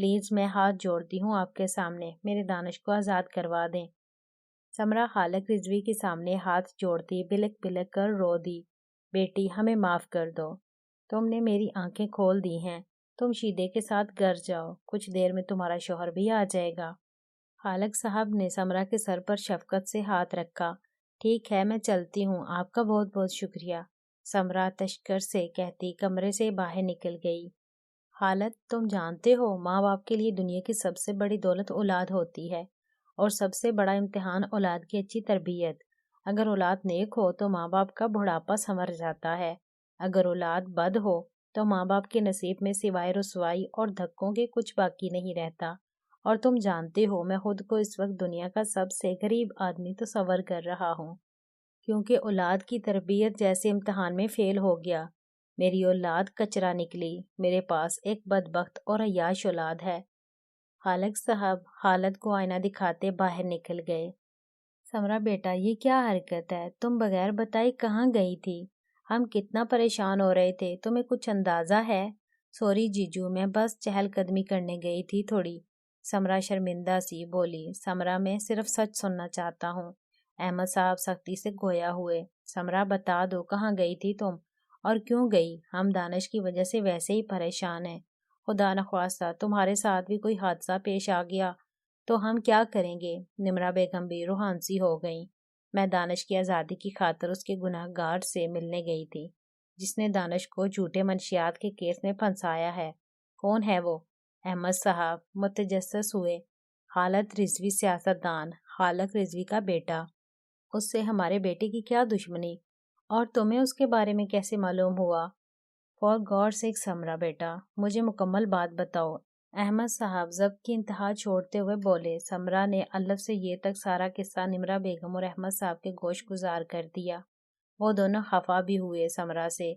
Please میں ہاتھ جوڑتی ہوں آپ کے سامنے، میرے دانش کو آزاد کروا دیں۔ سمرہ حالق رضوی کے سامنے ہاتھ جوڑتی بلک بلک کر رو دی۔ بیٹی ہمیں معاف کر دو، تم نے میری آنکھیں کھول دی ہیں، تم شیدے کے ساتھ گھر جاؤ، کچھ دیر میں تمہارا شوہر بھی آ جائے گا۔ حالق صاحب نے سمرہ کے سر پر شفقت سے ہاتھ رکھا۔ ٹھیک ہے، میں چلتی ہوں، آپ کا بہت بہت شکریہ، سمرہ تشکر سے کہتی کمرے سے باہر نکل گئی۔ حالت، تم جانتے ہو ماں باپ کے لیے دنیا کی سب سے بڑی دولت اولاد ہوتی ہے، اور سب سے بڑا امتحان اولاد کی اچھی تربیت۔ اگر اولاد نیک ہو تو ماں باپ کا بڑھاپا سنور جاتا ہے، اگر اولاد بد ہو تو ماں باپ کے نصیب میں سوائے رسوائی اور دھکوں کے کچھ باقی نہیں رہتا۔ اور تم جانتے ہو میں خود کو اس وقت دنیا کا سب سے غریب آدمی تصور کر رہا ہوں، کیونکہ اولاد کی تربیت جیسے امتحان میں فیل ہو گیا۔ میری اولاد کچرا نکلی، میرے پاس ایک بدبخت اور عیاش اولاد ہے۔ حالق صاحب حالت کو آئینہ دکھاتے باہر نکل گئے۔ سمرہ بیٹا، یہ کیا حرکت ہے؟ تم بغیر بتائی کہاں گئی تھی؟ ہم کتنا پریشان ہو رہے تھے، تمہیں کچھ اندازہ ہے؟ سوری جیجو، میں بس چہل قدمی کرنے گئی تھی تھوڑی، سمرہ شرمندہ سی بولی۔ سمرہ، میں صرف سچ سننا چاہتا ہوں، احمد صاحب سختی سے گویا ہوئے۔ سمرہ بتا دو کہاں گئی تھی تم، اور کیوں گئی؟ ہم دانش کی وجہ سے ویسے ہی پریشان ہیں، خدا نخواستہ تمہارے ساتھ بھی کوئی حادثہ پیش آ گیا تو ہم کیا کریں گے؟ نمرہ بیگم بھی روحانسی ہو گئیں۔ میں دانش کی آزادی کی خاطر اس کے گناہ گار سے ملنے گئی تھی، جس نے دانش کو جھوٹے منشیات کے کیس میں پھنسایا ہے۔ کون ہے وہ؟ احمد صاحب متجسس ہوئے۔ حالت رضوی سیاست دان، حالق رضوی کا بیٹا۔ اس سے ہمارے بیٹے کی کیا دشمنی؟ اور تمہیں اس کے بارے میں کیسے معلوم ہوا؟ فار گاڈ سیک سمرہ بیٹا، مجھے مکمل بات بتاؤ، احمد صاحب ضبط کی انتہا چھوڑتے ہوئے بولے۔ سمرہ نے الف سے یہ تک سارا قصہ نمرہ بیگم اور احمد صاحب کے گوش گزار کر دیا۔ وہ دونوں خفا بھی ہوئے سمرہ سے،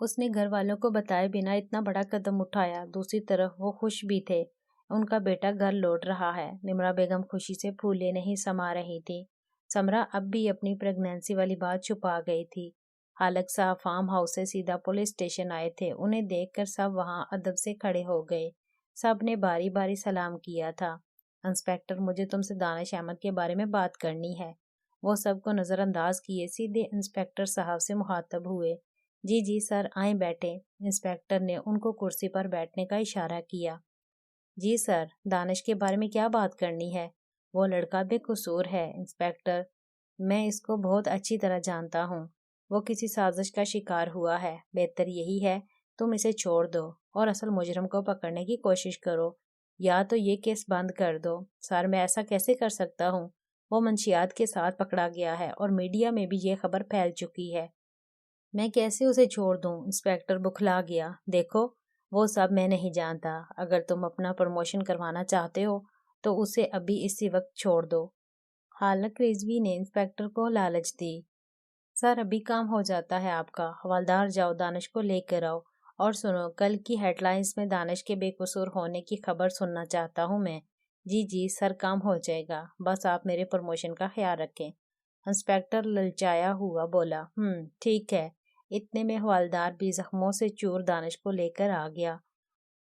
اس نے گھر والوں کو بتائے بنا اتنا بڑا قدم اٹھایا۔ دوسری طرف وہ خوش بھی تھے، ان کا بیٹا گھر لوٹ رہا ہے۔ نمرہ بیگم خوشی سے پھولے نہیں سما رہی تھی۔ سمرہ اب بھی اپنی پریگنینسی والی بات چھپا گئی تھی۔ حالق صاحب فارم ہاؤس سے سیدھا پولیس اسٹیشن آئے تھے، انہیں دیکھ کر سب وہاں ادب سے کھڑے ہو گئے، سب نے باری باری سلام کیا تھا۔ انسپکٹر، مجھے تم سے دانش احمد کے بارے میں بات کرنی ہے۔ وہ سب کو نظر انداز کیے سیدھے انسپکٹر صاحب سے مخاطب ہوئے۔ جی جی سر، آئیں بیٹھیں۔ انسپکٹر نے ان کو کرسی پر بیٹھنے کا اشارہ کیا۔ جی سر، دانش کے بارے میں کیا بات کرنی ہے؟ وہ لڑکا بے قصور ہے انسپکٹر، میں اس کو بہت اچھی طرح جانتا ہوں، وہ کسی سازش کا شکار ہوا ہے، بہتر یہی ہے تم اسے چھوڑ دو اور اصل مجرم کو پکڑنے کی کوشش کرو، یا تو یہ کیس بند کر دو۔ سر، میں ایسا کیسے کر سکتا ہوں؟ وہ منشیات کے ساتھ پکڑا گیا ہے اور میڈیا میں بھی یہ خبر پھیل چکی ہے، میں کیسے اسے چھوڑ دوں؟ انسپکٹر بکھلا گیا۔ دیکھو، وہ سب میں نہیں جانتا، اگر تم اپنا پروموشن کروانا چاہتے ہو تو اسے ابھی اسی وقت چھوڑ دو۔ حالق رضوی نے انسپکٹر کو لالچ دی۔ سر، ابھی کام ہو جاتا ہے آپ کا، حوالدار جاؤ دانش کو لے کر آؤ، اور سنو، کل کی ہیڈ لائنز میں دانش کے بے قصور ہونے کی خبر سننا چاہتا ہوں میں۔ جی جی سر، کام ہو جائے گا، بس آپ میرے پروموشن کا خیال رکھیں۔ انسپکٹر للچایا ہوا بولا۔ ٹھیک ہے۔ اتنے میں حوالدار بھی زخموں سے چور دانش کو لے کر آ گیا۔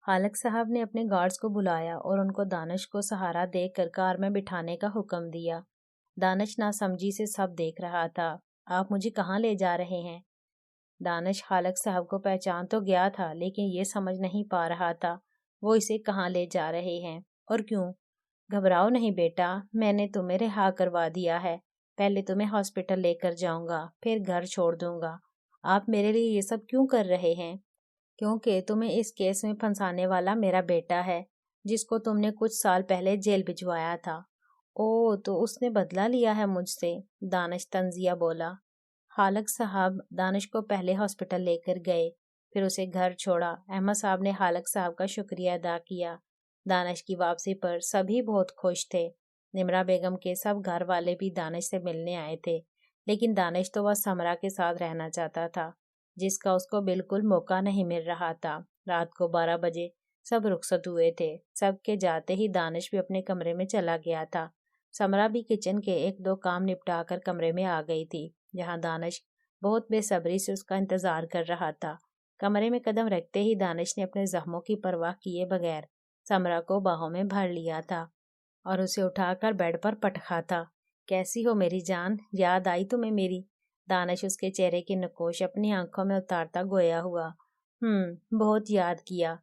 حالق صاحب نے اپنے گارڈز کو بلایا اور ان کو دانش کو سہارا دے کر کار میں بٹھانے کا حکم دیا۔ دانش ناسمجھی سے سب دیکھ رہا تھا۔ آپ مجھے کہاں لے جا رہے ہیں؟ دانش حالق صاحب کو پہچان تو گیا تھا، لیکن یہ سمجھ نہیں پا رہا تھا وہ اسے کہاں لے جا رہے ہیں اور کیوں۔ گھبراؤ نہیں بیٹا، میں نے تمہیں رہا کروا دیا ہے، پہلے تمہیں ہاسپٹل لے کر جاؤں گا، پھر گھر چھوڑ دوں گا۔ آپ میرے لیے یہ سب کیوں کر رہے ہیں؟ کیونکہ تمہیں اس کیس میں پھنسانے والا میرا بیٹا ہے، جس کو تم نے کچھ سال پہلے جیل بھجوایا تھا۔ اوہ، تو اس نے بدلہ لیا ہے مجھ سے، دانش طنزیہ بولا۔ حالق صاحب دانش کو پہلے ہاسپٹل لے کر گئے، پھر اسے گھر چھوڑا۔ احمد صاحب نے حالق صاحب کا شکریہ ادا کیا۔ دانش کی واپسی پر سبھی بہت خوش تھے۔ نمرہ بیگم کے سب گھر والے بھی دانش سے ملنے آئے تھے، لیکن دانش تو بس سمرہ کے ساتھ رہنا چاہتا تھا، جس کا اس کو بالکل موقع نہیں مل رہا تھا۔ رات کو 12 بجے سب رخصت ہوئے تھے۔ سب کے جاتے ہی دانش بھی اپنے کمرے میں چلا گیا تھا۔ سمرہ بھی کچن کے 1-2 کام نپٹا کر کمرے میں آ گئی تھی، جہاں دانش بہت بے صبری سے اس کا انتظار کر رہا تھا۔ کمرے میں قدم رکھتے ہی دانش نے اپنے زخموں کی پرواہ کیے بغیر سمرا کو باہوں میں بھر لیا تھا اور اسے اٹھا کر بیڈ پر پٹکا تھا۔ کیسی ہو میری جان؟ یاد آئی تمہیں میری؟ دانش اس کے چہرے کی نقوش اپنی آنکھوں میں اتارتا گویا ہوا۔ بہت یاد کیا،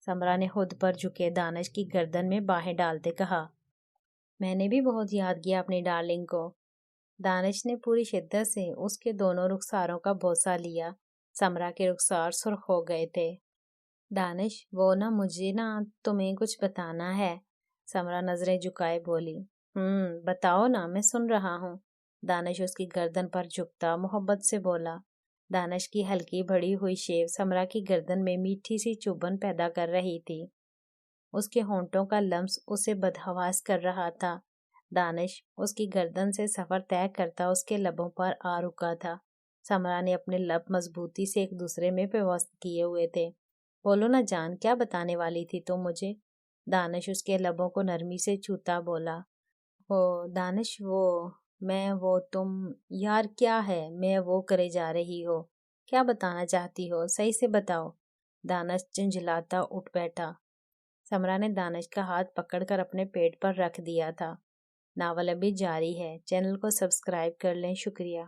سمرا نے خود پر جھکے دانش کی گردن میں باہیں ڈالتے کہا۔ میں نے بھی بہت یاد کیا اپنی ڈارلنگ کو۔ دانش نے پوری شدت سے اس کے دونوں رخساروں کا بوسہ لیا۔ سمرا کے رخسار سرخ ہو گئے تھے۔ دانش، وہ مجھے تمہیں کچھ بتانا ہے، سمرا نظریں جھکائے بولی۔ بتاؤ نا، میں سن رہا ہوں۔ دانش اس کی گردن پر جھکتا محبت سے بولا۔ دانش کی ہلکی بڑی ہوئی شیو سمرا کی گردن میں میٹھی سی چبھن پیدا کر رہی تھی۔ اس کے ہونٹوں کا لمس اسے بدحواس کر رہا تھا۔ دانش اس کی گردن سے سفر طے کرتا اس کے لبوں پر آ رکا تھا۔ سمرا نے اپنے لب مضبوطی سے ایک دوسرے میں پیوست کیے ہوئے تھے۔ بولو نا جان، کیا بتانے والی تھی تم مجھے؟ دانش اس کے لبوں کو نرمی سے چھوتا بولا۔ دانش تم یار کیا ہے میں کرے جا رہی ہو؟ کیا بتانا چاہتی ہو؟ صحیح سے بتاؤ۔ دانش جھنجھلاتا اٹھ بیٹھا۔ سمرا نے دانش کا ہاتھ پکڑ کر اپنے پیٹ پر رکھ دیا تھا۔ ناول ابھی جاری ہے، چینل کو سبسکرائب کر لیں۔ شکریہ۔